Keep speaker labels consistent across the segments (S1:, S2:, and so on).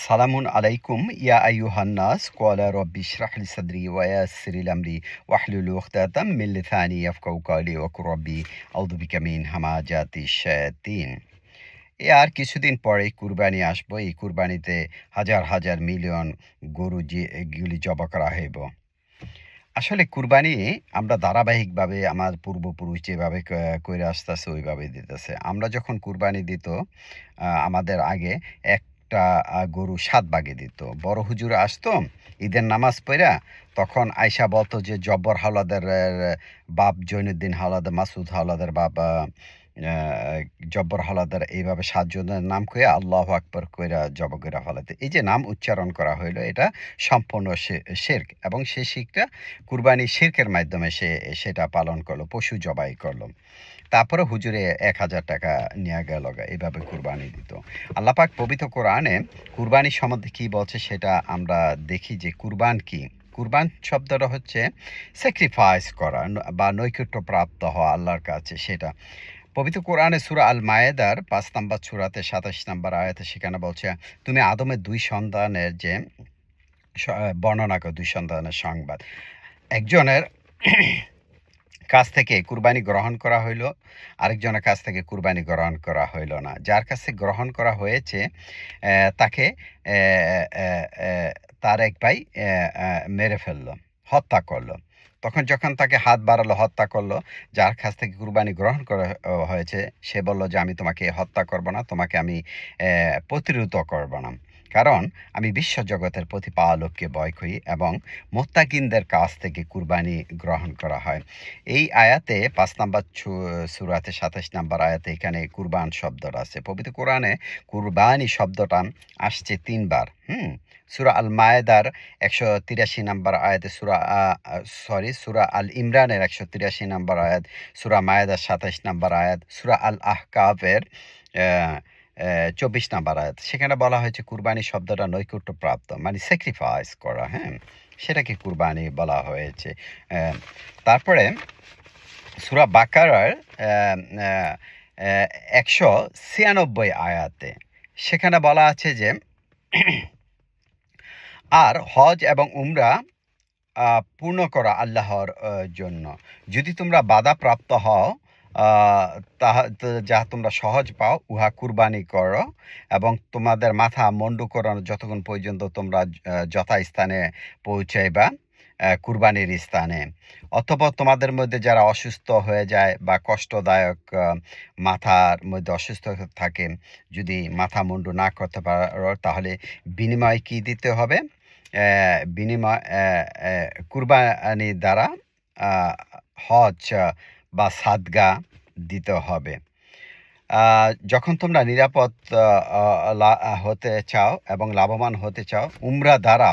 S1: সালামুন আলাইকুম ইয়া আইয়ুহান নাস ক্বালা রাব্বি ইশরাহ লি সাদরি ওয়া ইয়াসসির লি আমরি ওয়াহলুল উকদাতাম মিন লিসানি ইয়াফকাহু কওলি ওয়াকুর রাব্বি আউযু বিকা মিন হামাজাতিশ শায়াতিন। আর কিছুদিন পরেই কুরবানি আসবো। এই কুরবানিতে হাজার হাজার মিলিয়ন গরু এগুলি জবাই করা হইব। আসলে কুরবানি আমরা ধারাবাহিকভাবে আমার পূর্বপুরুষ যেভাবে কইরা আসতেছে ওইভাবেই দিতেছে। আমরা যখন কুরবানি দিত আমাদের আগে একটা গরু ৭ ভাগে দিত। বড় হুজুর আসতো ঈদের নামাজ পইড়া, তখন আইসা বলত যে জব্বর হাওলাদারের বাপ জৈনুদ্দিন হাওলাদার, মাসুদ হাওলাদার বাপ আ জব্বর হাওলাদার এইভাবে ৭ জনের নাম কইয়া আল্লাহু আকবার কইরা জবাই কইরা ফেলাতে। এই যে নাম উচ্চারণ করা হইল এটা সম্পূর্ণ শিরক, এবং সেই শিরকটা কুরবানি শিরকের মাধ্যমে সেটা পালন করলো, পশু জবাই করলো। তারপরে হুজুরে ১,০০০ টাকা নিয়া গেলগা, এভাবে কুরবানি দিত। আল্লাহ পাক পবিত্র কোরআনে কুরবানি সম্বন্ধে কি বলছে সেটা আমরা দেখি যে কুরবান কি? কুরবান শব্দটা হচ্ছে স্যাক্রিফাইস করা বা নৈকট্যপ্রাপ্ত হওয়া আল্লাহর কাছে সেটা। পবিত্র কোরআনে সূরা আল মায়েদার ৫ নাম্বার সূরাতে ২৭ নাম্বার আয়াতে সেখানে বলছে, তুমি আদমের ২ সন্তানের যে বর্ণনা করো, ২ সন্তানের সংবাদ। একজনের কাছ থেকে কুরবানি গ্রহণ করা হইল, আরেকজনের কাছ থেকে কুরবানি গ্রহণ করা হইল না। যার কাছে গ্রহণ করা হয়েছে তাকে তার এক ভাই মেরে ফেলল, হত্যা করল। তখন যখন তাকে হাত বাড়ালো, হত্যা করল, যার কাছ থেকে কুরবানি গ্রহণ করা হয়েছে সে বলল যে আমি তোমাকে হত্যা করব না, তোমাকে আমি প্রতিরোধ করব না। কারণ আমি বিশ্বজগতের প্রতিপালককে ভয় করি এবং মুত্তাকিনদের কাছ থেকে কুরবানি গ্রহণ করা হয়। এই আয়াতে ৫ নাম্বার সূরাতে ২৭ নাম্বার আয়াতে এখানে কুরবান শব্দটা আছে। পবিত্র কোরআনে কুরবানি শব্দটা আসছে ৩ বার। সূরা আল মায়েদার ১৮৩ নাম্বার আয়াতে, সূরা আল ইমরানের ১৮৩ নাম্বার আয়াত, সূরা মায়েদার ২৭ নাম্বার আয়াত, সূরা আল আহকাফের ২৪ নাম্বার আয়াত। সেখানে বলা হয়েছে কুরবানি শব্দটা নৈকট্যপ্রাপ্ত, মানে স্যাক্রিফাইস করা, সেটাকে কুরবানি বলা হয়েছে। তারপরে সূরা বাকারার ১৯৬ আয়াতে সেখানে বলা আছে যে আর হজ এবং উমরা পূর্ণ করা আল্লাহর জন্য। যদি তোমরা বাধাপ্রাপ্ত হও যাহা তোমরা সহজ পাও উহা কুরবানি করো, এবং তোমাদের মাথা মুন্ডু করানো যতক্ষণ পর্যন্ত তোমরা যথাস্থানে পৌঁছাইবা কুরবানির স্থানে। অথবা তোমাদের মধ্যে যারা অসুস্থ হয়ে যায় বা কষ্টদায়ক মাথার মধ্যে অসুস্থ থাকে, যদি মাথা মুন্ডু না করতে পারো তাহলে বিনিময়ে কি দিতে হবে? বিনিময় কুরবানি দ্বারা হজ বা সাদগা দিতে হবে। যখন তোমরা নিরাপদ হতে চাও এবং লাভবান হতে চাও, উমরা দ্বারা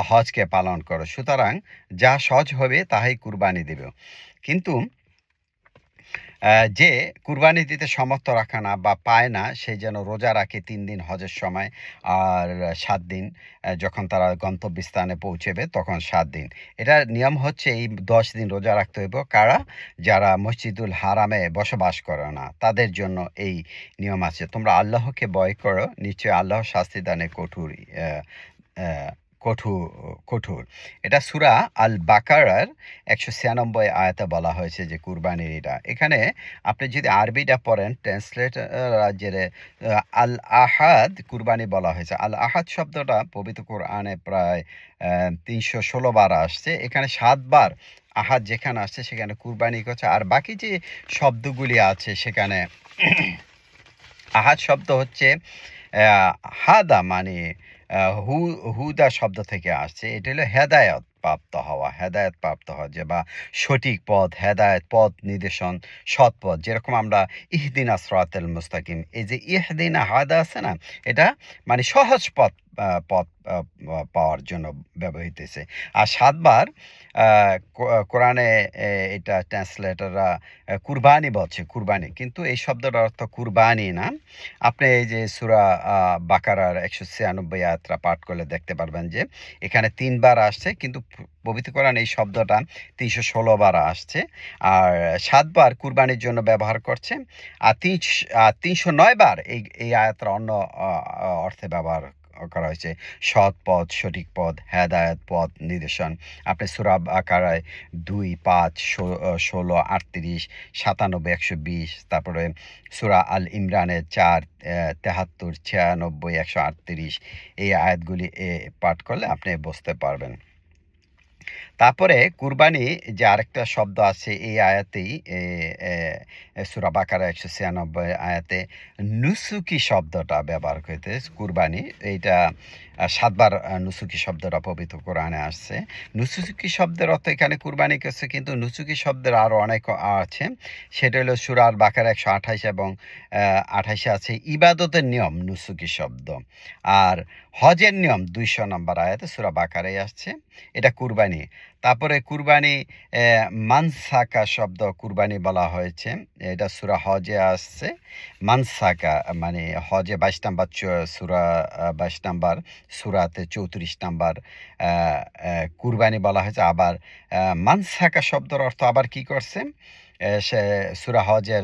S1: হজকে পালন করো। সুতরাং যা সহজ হবে তাহাই কুরবানি দেবে। কিন্তু যে কুরবানি দিতে সামর্থ্য রাখে না বা পায় না, সে যেন রোজা রাখে ৩ দিন হজের সময়, আর ৭ দিন যখন তারা গন্তব্যস্থানে পৌঁছেবে তখন ৭ দিন। এটার নিয়ম হচ্ছে এই ১০ দিন রোজা রাখতে হইব কারা? যারা মসজিদুল হারামে বসবাস করে না, তাদের জন্য এই নিয়ম আছে। তোমরা আল্লাহকে ভয় করো, নিশ্চয়ই আল্লাহ শাস্তি দানে কঠোর। এটা সূরা আল বাকারার ১৯৬ আয়াতে বলা হয়েছে যে কুরবানির এটা। এখানে আপনি যদি আরবিটা পড়েন, ট্রান্সলেটর আল আহাদ কুরবানি বলা হয়েছে। আল আহাদ শব্দটা পবিত্র কোরআনে প্রায় ৩১৬ বার আসছে। এখানে ৭ বার আহাদ যেখানে আসছে সেখানে কুরবানি করছে, আর বাকি যে শব্দগুলি আছে সেখানে আহাদ শব্দ হচ্ছে হাদা, মানে হুদা শব্দ থেকে আসছে। এটা হলো হেদায়ত প্রাপ্ত হওয়া যে বা সঠিক পথ, হেদায়ত পথ নির্দেশন, সৎ পথ। যেরকম আমরা ইহদিনা সিরাতাল মুস্তাকিম, এই যে ইহদিনা হাদা আছে না, এটা মানে সহজ পথ পথ পাওয়ার জন্য ব্যবহৃত হয়েছে। আর ৭ বার কোরআনে এটা ট্রান্সলেটররা কুরবানি বলছে, কুরবানি। কিন্তু এই শব্দটার অর্থ কুরবানি না। আপনি এই যে সূরা বাকারার ১৯৬ আয়াতটা পাঠ করলে দেখতে পারবেন যে এখানে ৩ বার আসছে, কিন্তু পবিত্র কোরআন এই শব্দটা ৩১৬ বার আসছে। আর ৭ বার কুরবানির জন্য ব্যবহার করছে। আর ৩০৯ বার এই আয়াতটা অন্য অর্থে ব্যবহার করা হয়েছে। সৎ পথ, সঠিক পথ, হেদায়েত পথ নির্দেশন। আপনি সূরা বাকারায় ২, ৫, ১৬, ৩৮, ৯৭, ১২০, তারপরে সূরা আল ইমরানের ৪, ৭৩, ৯৬, ১৩৮ এই আয়াতগুলি পাঠ করলে আপনি বুঝতে পারবেন। তারপরে কুরবানি যে আরেকটা শব্দ আছে এই আয়াতেই, সূরা বাকারা ১৯৬ আয়াতে নুসুকি শব্দটা ব্যবহার হইতে কুরবানি। এইটা ৭ বার নুসুকি শব্দটা পবিত্র কোরআনে আসছে। নুসুকি শব্দের অর্থ এখানে কুরবানি করছে, কিন্তু নুসুকি শব্দের আরও অনেক আছে। সেটা হলো সূরা আল বাকারা ১২৮ এবং ২৮ আছে ইবাদতের নিয়ম, নুসুকি শব্দ। আর হজের নিয়ম ২০০ নম্বর আয়াতে সূরা বাকারায় আসছে, এটা কুরবানি। তারপরে কুরবানি মানসাকা শব্দ কুরবানি বলা হয়েছে, এটা সূরা হজে আসছে। মানসাকা মানে হজে ২২ নাম্বার সূরা ২২ নাম্বার সূরাতে ৩৪ নাম্বার কুরবানি বলা হয়েছে। আবার মানসাকা শব্দের অর্থ আবার কি করছে, সে সূরা হজের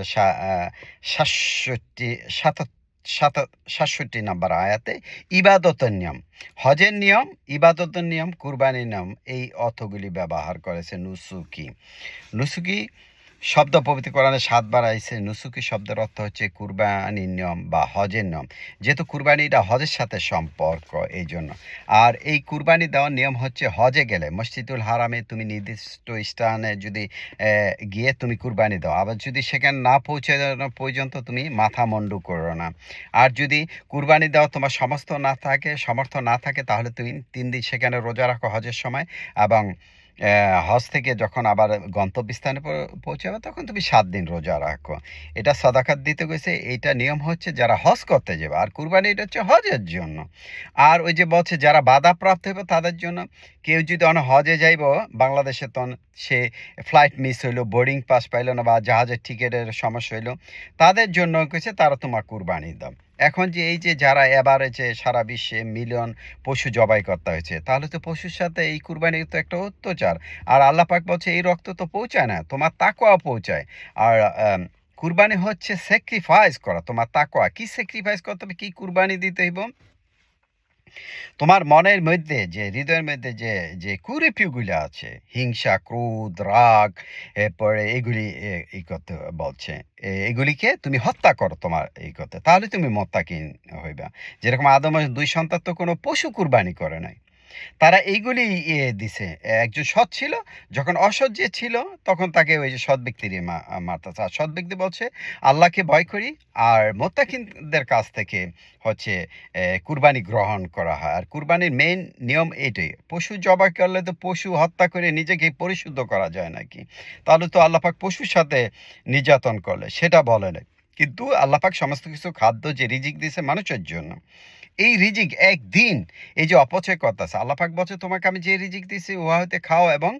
S1: ৬৭ নাম্বার আয়াতে ইবাদতের নিয়ম, হজের নিয়ম, ইবাদতের নিয়ম, কুরবানির নিয়ম এই অর্থগুলি ব্যবহার করেছে নুসুকি। নুসুকি শব্দ পবিত্র কোরআনে ৭ বার আইছে। নুসুকি শব্দের অর্থ হচ্ছে কুরবানির নিয়ম বা হজের নিয়ম, যেহেতু কুরবানিটা হজের সাথে সম্পর্ক এই জন্য। আর এই কুরবানি দেওয়ার নিয়ম হচ্ছে হজে গেলে মসজিদুল হারামে তুমি নির্দিষ্ট স্থানে যদি গিয়ে তুমি কুরবানি দাও, আবার যদি সেখানে না পৌঁছানো পর্যন্ত তুমি মাথা মুন্ডু করো না। আর যদি কুরবানি দেওয়া তোমার সমর্থ না থাকে তাহলে তুমি ৩ দিন সেখানে রোজা রাখো হজের সময়, এবং হজ থেকে যখন আবার গন্তব্যস্থানে পৌঁছাবে তখন তুমি ৭ দিন রোজা রাখো। এটা সাদাকাত দিতে গেছে। এইটা নিয়ম হচ্ছে যারা হজ করতে যাবে, আর কুরবানি এটা হচ্ছে হজের জন্য। আর ওই যে বলছে যারা বাধাপ্রাপ্ত হবে তাদের জন্য, কেউ যদি হজে যাইব বাংলাদেশে, তখন সে ফ্লাইট মিস হইলো, বোর্ডিং পাস পাইল না, বা জাহাজের টিকিটের সমস্যা হইলো, তাদের জন্য কইছে তারা তোমার কুরবানি দাও। এখন যে এই যে যারা এভারেজে সারা বিশ্বে মিলিয়ন পশু জবাই করতে হয়েছে, তাহলে তো পশুর সাথে এই কুরবানি তো একটা অত্যাচার। আর আল্লাহ পাক বলছে এই রক্ত তো পৌঁছায় না, তোমার তাকওয়া পৌঁছায়। আর কুরবানি হচ্ছে স্যাক্রিফাইস করা, তোমার তাকওয়া। কি স্যাক্রিফাইস করতে হবে, কি কুরবানি দিতে হইব? তোমার মনের মধ্যে যে হৃদয়ের মধ্যে যে যে কুরিপিগুলো আছে, হিংসা, ক্রোধ, রাগ, এরপরে এগুলি ই করতে বলছে, এগুলিকে তুমি হত্যা করো তোমার এই করতে, তাহলে তুমি মোত্তাকিন হইবা। যেরকম আদমের ২ সন্তান তো কোনো পশু কুরবানি করে নাই, তারা এইগুলি দিছে। একজন সৎ ছিল, যখন অসৎ যে ছিল তখন তাকে ওই যে সৎ ব্যক্তির মারতেছে। আর সৎ ব্যক্তি বলছে আল্লাহকে ভয় করি, আর মোত্তাকিনদের কাছ থেকে হচ্ছে কুরবানি গ্রহণ করা হয়। আর কুরবানির মেইন নিয়ম এটাই, পশু জবাই করলে তো পশু হত্যা করে নিজেকে পরিশুদ্ধ করা যায় নাকি? তাহলে তো আল্লাহ পাক পশুর সাথে নির্যাতন করলে সেটা বলে না। কিন্তু আল্লাহ পাক সমস্ত কিছু খাদ্য যে রিজিক দিয়েছে মানুষের জন্য, এই রিজিক একদিন এই যে অপচয় করতেছে, আল্লাহ পাক বলছে তোমাকে আমি যে রিজিক দিছি উহা হইতে খাও এবং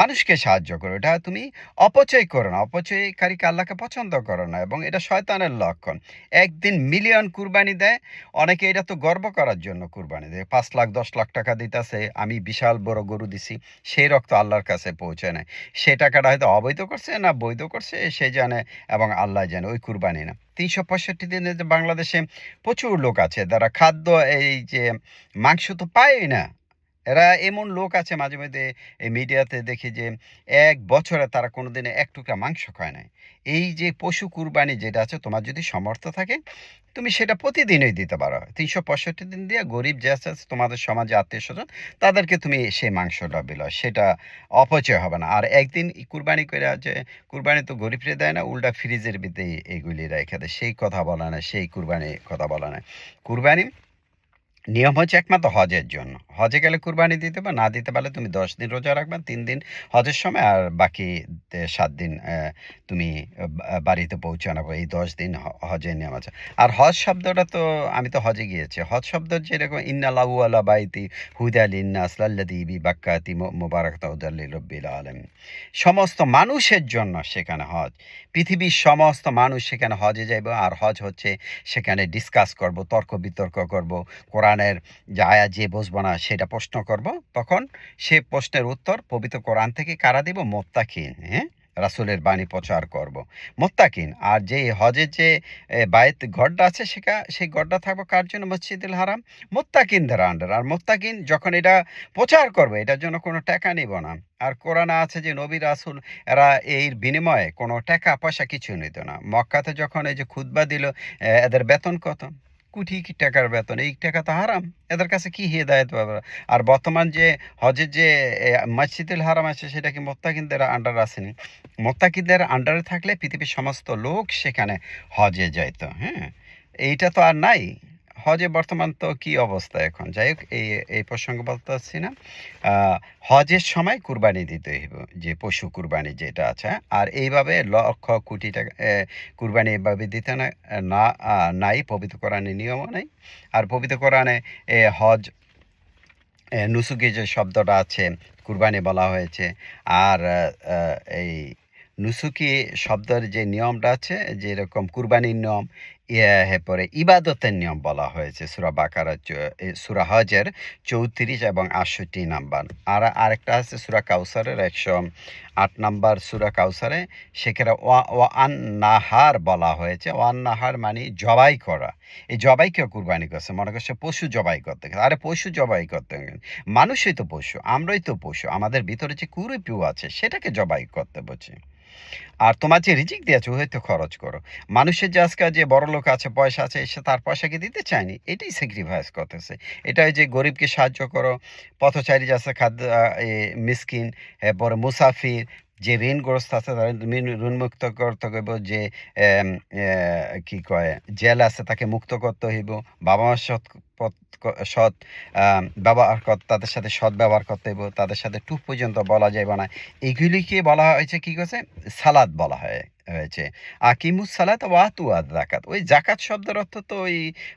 S1: মানুষকে সাহায্য করো, এটা তুমি অপচয় করো না। অপচয়কারীকে আল্লাহকে পছন্দ করো না, এবং এটা শয়তানের লক্ষণ। একদিন মিলিয়ন কুরবানি দেয় অনেকে, এটা তো গর্ব করার জন্য কুরবানি দেয়। ৫ লাখ ১০ লাখ টাকা দিতেছে, আমি বিশাল বড় গরু দিছি, সেই রক্ত আল্লাহর কাছে পৌঁছায় না। সে টাকাটা হয়তো অবৈধ করছে না বৈধ করছে সে জানে, এবং আল্লাহ জানে, ওই কুরবানি না। ৩৬৫ দিনে যে বাংলাদেশে প্রচুর লোক আছে যারা খাদ্য এই যে মাংস তো পায়ই না। এরা এমন লোক আছে মাঝে মধ্যে এই মিডিয়াতে দেখি যে ১ বছরে তারা কোনোদিন ১ টুকরা মাংস খায় নাই। এই যে পশু কুরবানি যেটা আছে, তোমার যদি সামর্থ্য থাকে তুমি সেটা প্রতিদিনই দিতে পারো। ৩৬৫ দিন দিয়ে গরিব যে আছে তোমাদের সমাজে আত্মীয়স্বজন তাদেরকে তুমি সেই মাংসটা বিলাও, সেটা অপচয় হবে না। আর একদিন কুরবানি করে যে কুরবানি তো গরিবরে দেয় না, উল্টা ফ্রিজের ভিতরে এইগুলি রেখে দেয়, সেই কথা বলা না, সেই কুরবানির কথা বলা না। কুরবানি নিয়ম হচ্ছে একমাত্র হজের জন্য। হজে গেলে কুরবানি দিতে পারবে, না দিতে পারলে তুমি 10 দিন রোজা রাখবা, 3 দিন হজের সময় আর বাকি 7 দিন তুমি বাড়িতে পৌঁছানো। এই 10 দিন হজে নেওয়া যায়। আর হজ শব্দটা তো আমি তো হজে গিয়েছি। হজ শব্দ যেরকম ইন্নাল আউয়ালা বাইতি হুদা লিন্নাস লাল্লাযী বিবাক্কাতি মুবারাকাতুন হুদাল লিরাব্বিল আলামিন। সমস্ত মানুষের জন্য সেখানে হজ। পৃথিবীর সমস্ত মানুষ সেখানে হজে যাইবে। আর হজ হচ্ছে সেখানে ডিসকাস করব, তর্ক বিতর্ক করব, কোরআনের যে আয়াত যে বুঝবো না সেটা প্রশ্ন করব। তখন সে প্রশ্নের উত্তর পবিত্র কোরআন থেকে কারা দিব? মুত্তাকিন, হ্যাঁ, রাসূলের বাণী প্রচার করব, মুত্তাকিন। আর যে হজের যে বায়ত ঘরটা আছে সেই ঘরটা থাকবো কার জন্য? মসজিদুল হারাম, মুত্তাকিনদের আন্ডার। আর মুত্তাকিন যখন এটা প্রচার করবে এটার জন্য কোনো টাকা নিব না। আর কোরআনে আছে যে নবী রাসূল এরা এর বিনিময়ে কোনো টাকা পয়সা কিছু নিত না। মক্কাতে যখন এই যে খুতবা দিল, এদের বেতন কত? কোটি কি টাকার বেতন। এই টাকা তো হারাম। এদের কাছে কি হিদায়াত পাবে? আর বর্তমান যে হজের যে মসজিদুল হারাম আছে সেটা কি মুত্তাকিনদের আন্ডার আসেনি? মুত্তাকিনদের আন্ডারে থাকলে পৃথিবীর সমস্ত লোক সেখানে হজে যাইতো, হ্যাঁ? এইটা তো আর নাই। হজে বর্তমান তো কি অবস্থা এখন? যাই হোক, এই প্রসঙ্গে বলতে চাচ্ছি না। হজের সময় কুরবানি দিতে হইব, যে পশু কুরবানি যেটা আছে, হ্যাঁ? আর এইভাবে লক্ষ কোটি টাকা কুরবানি এভাবে দিতে নাই, পবিত্র কোরআনে নিয়মও নাই। আর পবিত্র কোরআনে হজ নুসুকি যে শব্দটা আছে কুরবানি বলা হয়েছে। আর এই নুসুকি শব্দের যে নিয়মটা আছে, যেরকম কুরবানির নিয়ম, পরে ইবাদতের নিয়ম বলা হয়েছে সূরা বাকারা, সূরা হজের 34 এবং 68 নাম্বার। আর আরেকটা আছে সূরা কাউসারের 108 নাম্বার সূরা কাউসারে, সেখানে ওয়ান নাহার বলা হয়েছে। ওয়ান নাহার মানে জবাই করা। এই জবাইকে কুরবানি করছে, মনে করছে পশু জবাই করতে গেছে। আরে পশু জবাই করতে গেলে মানুষই তো পশু, আমরাই তো পশু। আমাদের ভিতরে যে কুরুপিও আছে সেটাকে জবাই করতে বলছি। আর তোমার যে রিজিক দিয়েছে ওই তো খরচ করো। মানুষের যে আজকাল যে বড় লোক আছে, পয়সা আছে, সে তার পয়সাকে দিতে চায়নি, এটাই স্যাক্রিফাইস করতেছে। এটা ওই যে গরিবকে সাহায্য করো, পথচারী যাচ্ছে, খাদ্য মিসকিন, এরপরে মুসাফির, যে ঋণগ্রস্ত আছে তাদের ঋণ মুক্ত করতে হইব, যে কি কয় জেল আছে তাকে মুক্ত করতে হইব, বাবা মার সৎ ব্যবহার তাদের সাথে সৎ ব্যবহার করতে হইব, তাদের সাথে টুক পর্যন্ত বলা যাইব না। এগুলিকে বলা হয়েছে কি করছে? সালাদ বলা হয়েছে। আকিমুস সালাত ওয়া আতু যাকাত। ওই জাকাত শব্দের অর্থ তো ওই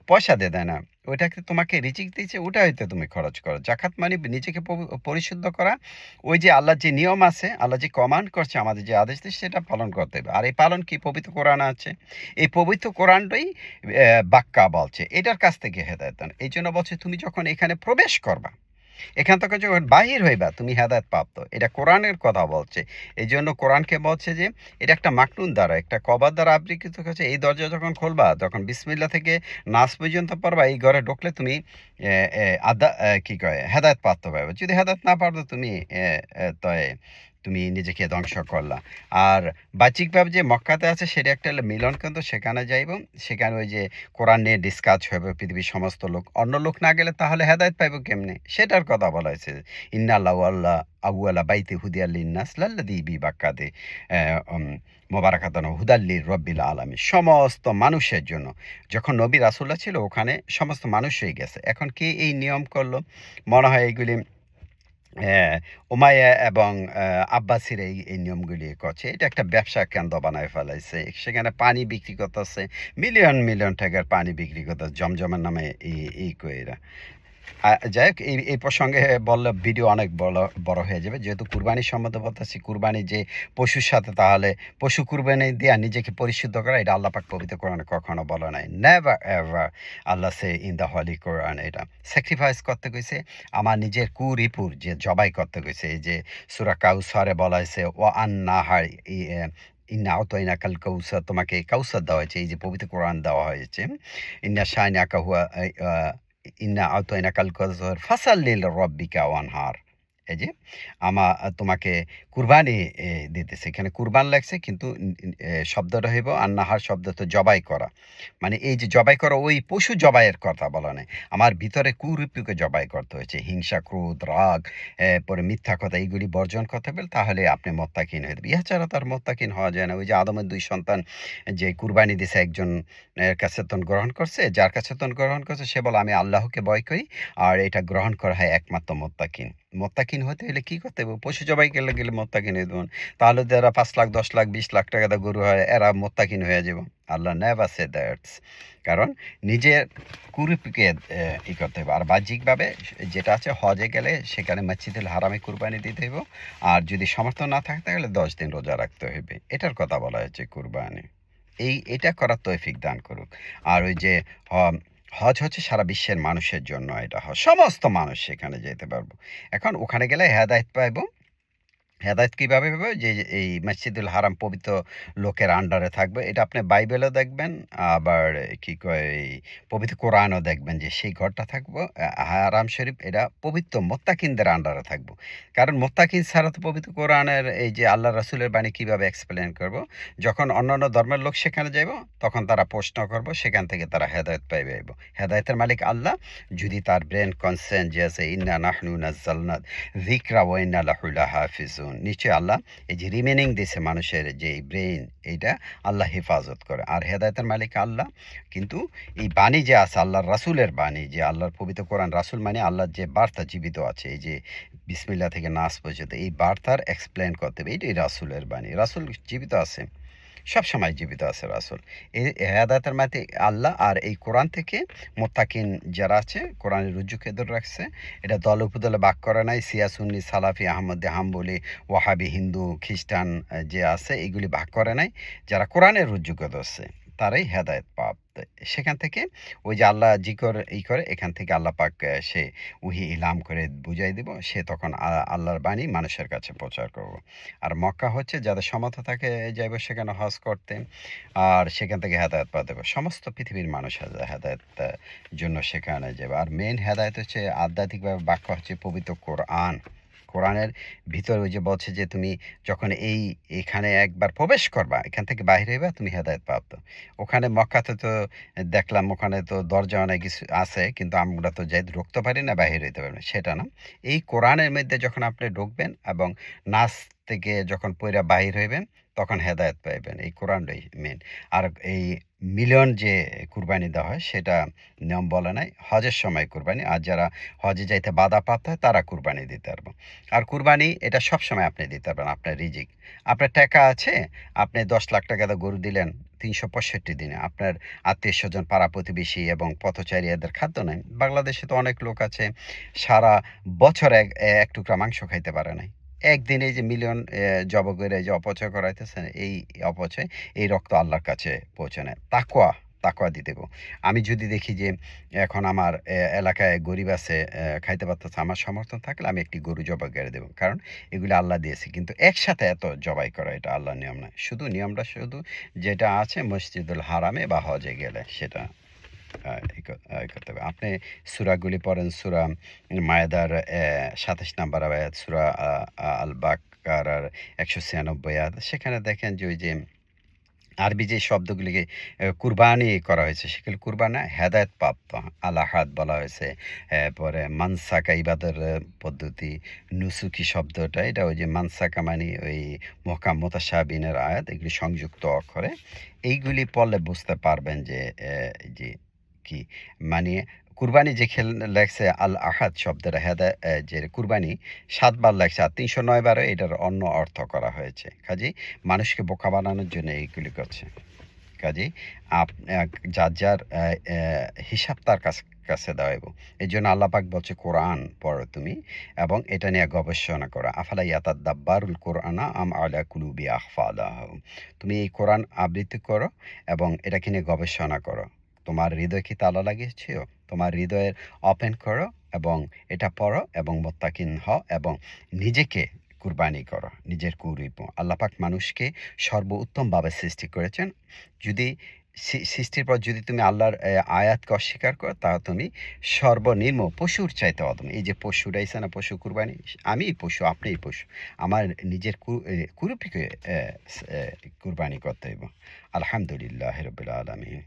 S1: পয়সা দিয়ে দেয় না, ওইটাকে তোমাকে রিজিক দিয়েছে, ওটা হয়তো তুমি খরচ করো। জাকাত মানে নিজেকে পরিশুদ্ধ করা। ওই যে আল্লাহর যে নিয়ম আছে, আল্লাহ যে কমান্ড করছে, আমাদের যে আদেশ দিচ্ছে, সেটা পালন করতে হবে। আর এই পালন কি? পবিত্র কোরআন আছে, এই পবিত্র কোরআনটাই বাক্কা বলছে, এটার কাছ থেকে হেদায়েত। এই জন্য বলছে তুমি যখন এখানে প্রবেশ করবা, এখান থেকে যখন বাহির হইবা, তুমি হেদায়েত প্রাপ্ত। এটা কোরআনের কথা বলছে। এই জন্য কোরআনকে বলছে যে এটা একটা মাকনুন দ্বারা, একটা কবার দ্বারা আবৃত হচ্ছে। এই দরজা যখন খুলবা, তখন বিসমিল্লাহ থেকে নাস পর্যন্ত পড়বা, এই ঘরে ঢুকলে তুমি কি কয় হেদায়েত প্রাপ্ত পাবে। যদি হেদায়েত না পারো তুমি তয় তুমি নিজেকে ধ্বংস করলা। আর বাহ্যিকভাবে যে মক্কাতে আছে সেটা একটা মিলন কেন্দ্র, সেখানে যাইব। সেখানে ওই যে কোরআন নিয়ে ডিসকাস হবে পৃথিবীর সমস্ত লোক। অন্য লোক না গেলে তাহলে হেদায়েত পাইব কেমনে? সেটার কথা বলা হয়েছে। ইন্নাল্লাহু আল্লাহ আউয়ালা বাইতি হুদিয়াল লিন্নাস লাল্লাযী বিবাক্কাতি মুবারাকাতুন হুদাল লিরাব্বিল আলামিন। সমস্ত মানুষের জন্য। যখন নবী রাসূলরা ছিল ওখানে সমস্ত মানুষ হয়ে গেছে। এখন কে এই নিয়ম করলো? মনে হয় এইগুলি উমাইয়া এবং আব্বাসীর এই নিয়মগুলি করছে। এটা একটা ব্যবসা কেন্দ্র বানায় ফেলাইছে। সেখানে পানি বিক্রি করতেছে, মিলিয়ন মিলিয়ন টাকার পানি বিক্রি করতেছে জমজমের নামে এই কইরা। যাই হোক, এই প্রসঙ্গে বললে ভিডিও অনেক বড় হয়ে যাবে। যেহেতু কুরবানির সম্বন্ধে বলতেছি, কুরবানি যে পশুর সাথে, তাহলে পশু কুরবানি দিয়া নিজেকে পরিশুদ্ধ করা, এটা আল্লাহ পাক পবিত্র কোরআনে কখনো বলে নাই। Never ever Allah say in the holy Quran. এটা স্যাক্রিফাইস করতে কইছে, আমার নিজের কুরিপুর যে জবাই করতে কইছে। এই যে সূরা কাউসারে বলা হয়েছে ও আন্নাহার ইন্না আতাইনা কাল কাউসার, তোমাকে কাউসার দেওয়া হয়েছে। এই যে পবিত্র কোরআন দেওয়া হয়েছে, ইন্না শানিআকা হুয়া ইন্না আতাইনাকাল কাউসার ফাসাল্লি লিরাব্বিকা ওয়ানহার। এই যে তোমাকে কুরবানি দিতেছে। এখানে কুরবান লাগছে কিন্তু শব্দটা হইব আন্নাহার শব্দ তো জবাই করা। মানে এই যে জবাই করা ওই পশু জবাইয়ের কথা বলা নাই। আমার ভিতরে কুরুপিকে জবাই করতে হয়েছে। হিংসা, ক্রোধ, রাগ, পরে মিথ্যা কথা এইগুলি বর্জন করতে হবে, তাহলে আপনি মোত্তাকিন হয়ে যাবেন। ইহা ছাড়া তার মোত্তাকিন হওয়া যায় না। ওই যে আদমের ২ সন্তান যে কুরবানি দিছে একজন এর কাছে তন গ্রহণ করছে, যার কাছে তন গ্রহণ করছে সে বলে আমি আল্লাহকে ভয় করি। আর এটা গ্রহণ করা হয় একমাত্র মোত্তাকিন। মোত্তাকিন হতে হলে কি করতে হবে? পশু জবাই গেলে মোত্তাকিন হয়ে যাবেন। তাহলে তো এরা ৫ লাখ, ১০ লাখ, ২০ লাখ টাকা দিয়ে গরু হয়, এরা মোত্তাকিন হয়ে যাব। আল্লাহ নেভার সে দ্যাটস। কারণ নিজের কুরুপিকে ই করতে হবে। আর বাহ্যিকভাবে যেটা আছে হজে গেলে সেখানে মসজিদুল হারামে কুরবানি দিতে হইব। আর যদি সামর্থ্য না থাকে তাহলে ১০ দিন রোজা রাখতে হইবে। এটার কথা বলা হয়েছে কুরবানি। এটা করার তৌফিক দান করুক। আর ওই যে হ হজ হচ্ছে সারা বিশ্বের মানুষের জন্য এটা সমস্ত মানুষ সেখানে যেতে পারবো। এখন ওখানে গেলে হেদায়েত পাইবো। হেদায়েত কিভাবে পাবে? যে এই মসজিদুল হারাম পবিত্র লোকের আন্ডারে থাকবে। এটা আপনি বাইবেলেও দেখবেন, আবার কি কয় এই পবিত্র কোরআনও দেখবেন যে সেই ঘরটা থাকবো হারাম শরীফ এটা পবিত্র মোত্তাকিনদের আন্ডারে থাকবো। কারণ মোত্তাকিন ছাড়া তো পবিত্র কোরআনের এই যে আল্লাহ রাসূলের বাণী কিভাবে এক্সপ্লেইন করব? যখন অন্যান্য ধর্মের লোক সেখানে যাইব, তখন তারা প্রশ্ন করব, সেখান থেকে তারা হেদায়েত পাইবে। হেদায়েতের মালিক আল্লাহ। যদি তার ব্রেন কনসেন্ট যে আছে ইন্না নাহনু নাজ্জালনা যিকরা ওয়া ইন্না লাহু লাহাফিজুন। নিশ্চয়ই আল্লাহ এই যে রিমেনিং দিছে মানুষের যে ব্রেইন, এইটা আল্লাহ হেফাজত করে। আর হেদায়েতের মালিক আল্লাহ। কিন্তু এই বাণী যে আছে আল্লাহর রাসূলের বাণী, যে আল্লাহর পবিত্র কোরআন, রাসূল মানে আল্লাহর যে বার্তা জীবিত আছে, এই যে বিসমিল্লাহ থেকে নাস পর্যন্ত এই বার্তার এক্সপ্লেন করতে হবে। এইটাই রাসূলের বাণী। রাসূল জীবিত আছে। সবসময় জীবিত আছে রাসূল। এই হেদায়েতের মাতে আল্লাহ। আর এই কোরআন থেকে মোত্তাকিন যারা আছে কোরআনের রুজুকে ধরে রাখছে। এটা দল উপদলে ভাগ করে নাই। শিয়া, সুন্নি, সালাফি, আহমদী, হাম্বলি, ওয়াহাবি, হিন্দু, খ্রিস্টান যে আছে এগুলি ভাগ করে নাই। যারা কোরআনের রুজুকে ধরছে তারাই হেদায়েত প্রাপ্ত। সেখান থেকে ওই যে আল্লাহ জিকর করে এখান থেকে আল্লাহ পাক সে ওহী ইলহাম করে বুঝাই দিব। সে তখন আল্লাহর বাণী মানুষের কাছে প্রচার করব। আর মক্কা হচ্ছে যাদের সামর্থ্য থাকে যাইব সেখানে হজ করতে। আর সেখান থেকে হেদায়েত পাওয়া যাবে। সমস্ত পৃথিবীর মানুষ হেদায়েত জন্য সেখানে যাবে। আর মেইন হেদায়েত হচ্ছে আধ্যাত্মিকভাবে ব্যাখ্যা হচ্ছে পবিত্র কোরআন। কোরআনের ভিতরে ওই যে বলছে যে তুমি যখন এখানে একবার প্রবেশ করবা, এখান থেকে বাহির হইবা তুমি হেদায়েত প্রাপ্ত। ওখানে মক্কাতে তো দেখলাম ওখানে তো দরজা অনেক কিছু আছে, কিন্তু আমরা তো যাই ঢুকতে পারি না, বাহির হইতে পারি না, সেটা না। এই কোরআনের মধ্যে যখন আপনি ঢুকবেন এবং নাচ থেকে যখন পইরা বাহির হইবেন তখন হেদায়েত পাইবেন। এই কোরআনটাই মেইন। আর এই মিলিয়ন যে কুরবানি দেওয়া হয় সেটা নিয়ম বলে নাই। হজের সময় কুরবানি। আর যারা হজে যাইতে বাধাপ্রাপ্ত হয় তারা কুরবানি দিতে পারবে। আর কুরবানি এটা সবসময় আপনি দিতে পারবেন। আপনার রিজিক। আপনার টাকা আছে, আপনি ১০ লাখ টাকা দিয়ে গরু দিলেন ৩৬৫ দিনে। আপনার আত্মীয়স্বজন, পাড়া প্রতিবেশী এবং পথচারী এদের খাদ্য নাই। বাংলাদেশে তো অনেক লোক আছে সারা বছর এক টুকরা মাংস খাইতে পারে নাই। একদিনে এই যে মিলিয়ন জব করে যে অপচয় করাইতেছেন, এই অপচয়, এই রক্ত আল্লাহর কাছে পৌঁছে নেয়। তাকওয়া দিতে গো। আমি যদি দেখি যে এখন আমার এলাকায় গরিব আছে, খাইতে পারতেছে, আমার সমর্থন থাকলে আমি একটি গরু জবাই করে দেব। কারণ এগুলো আল্লাহ দিয়েছে। কিন্তু একসাথে এত জবাই করা এটা আল্লাহর নিয়ম নয়। নিয়মটা শুধু যেটা আছে মসজিদুল হারামে বা হজে গেলে সেটা করতে হবে। আপনি সূরাগুলি পড়েন। সূরা মায়েদার ২৭ নাম্বার আয়াত, সূরা আল বাকারার ১৯৬ আয়াত। সেখানে দেখেন যে ওই যে আরবি যে শব্দগুলিকে কুরবানি করা হয়েছে সেগুলো কুরবানা হেদায়েত প্রাপ্ত। আলাহাত বলা হয়েছে। পরে মানসাকা ইবাদের পদ্ধতি। নুসুকি শব্দটা এটা ওই যে মানসাকা মানে ওই মহকাম মুতাশাবিনের আয়াত, এগুলি সংযুক্ত অক্ষরে। এইগুলি পড়লে বুঝতে পারবেন যে যে কি মানে কুরবানি যে লেখছে আল আহাদ শব্দের যে কুরবানি ৭ বার লেখছে আর ৩০৯ বারে এটার অন্য অর্থ করা হয়েছে। কাজেই মানুষকে বোকা বানানোর জন্য এইগুলি করছে। কাজেই যার হিসাব তার কাছে দেওয়া হইব। এই জন্য আল্লাহ পাক বলছে কোরআন পড়ো তুমি এবং এটা নিয়ে গবেষণা করো। আফালা ইয়াতাদাব্বারুল কোরআনা আম আলা কুলুবি আকফালাহা। তুমি এই কোরআন আবৃত্তি করো এবং এটাকে নিয়ে গবেষণা করো। তোমার হৃদয় কি তালা লাগিয়েছিল? তোমার হৃদয়ের ওপেন করো এবং এটা পড়ো এবং মোত্তাকিন হও এবং নিজেকে কুরবানি করো, নিজের কুরিপ। আল্লাহ পাক মানুষকে সর্বোত্তমভাবে সৃষ্টি করেছেন। যদি সৃষ্টির পর যদি তুমি আল্লাহর আয়াতকে অস্বীকার করো, তাহলে তুমি সর্বনিম্ন পশুর চাইতে অধম। এই যে পশুর আইছে না, পশু কুরবানি, আমিই পশু, আপনিই পশু। আমার নিজের কুরুপিকে কুরবানি করতে হইব। আলহামদুলিল্লাহ রাব্বিল আলামিন।